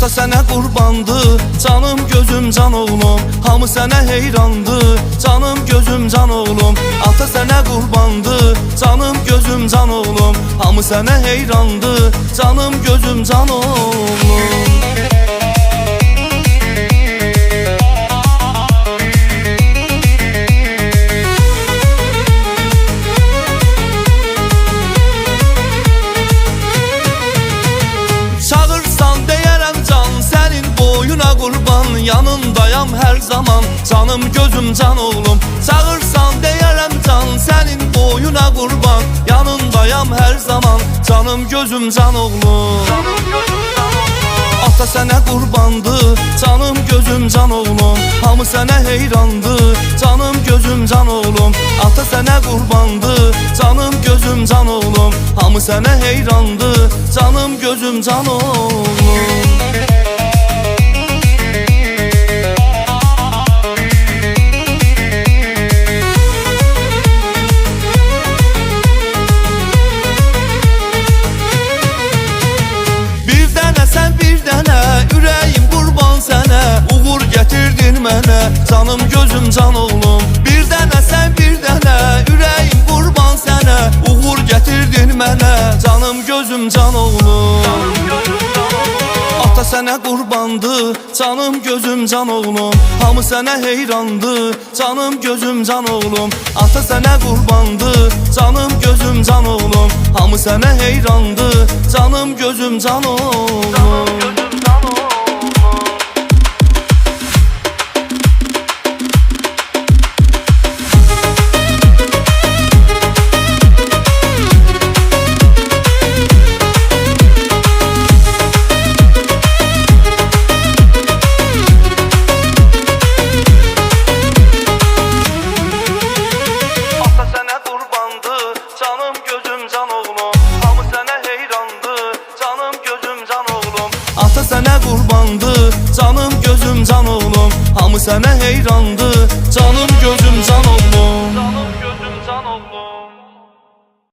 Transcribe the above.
Ata sənə qurbandı, canım gözüm can oğlum. Hamı sənə heyrandı, canım gözüm can oğlum. Ata sənə qurbandı, canım gözüm can oğlum. Hamı sənə heyrandı, canım gözüm can oğlum. Qurban yanındayam her zaman, canım gözüm can oğlum. Çağırsan deyərəm can, sənin boyuna qurban. Yanındayam her zaman, canım gözüm can oğlum. Ata sənə qurbandı, canım gözüm can oğlum. Hamı sənə heyrandı, canım gözüm can oğlum. Ata sənə qurbandı, canım gözüm can oğlum. Hamı sənə heyrandı, canım gözüm can oğlum. Canım gözüm can oğlum. Bir dənə sən bir dənə, ürəyim qurban sənə. Uğur gətirdin mənə, canım gözüm can oğlum. Ata sənə qurbandı, canım gözüm can oğlum. Hamı sənə heyrandı, canım gözüm can oğlum. Ata sənə qurbandı, canım gözüm can oğlum. Hamı sənə heyrandı, canım gözüm can oğlum. Ata sənə qurbandı, canım gözüm can oğlum. Hamı sənə heyrandı, canım gözüm can oğlum.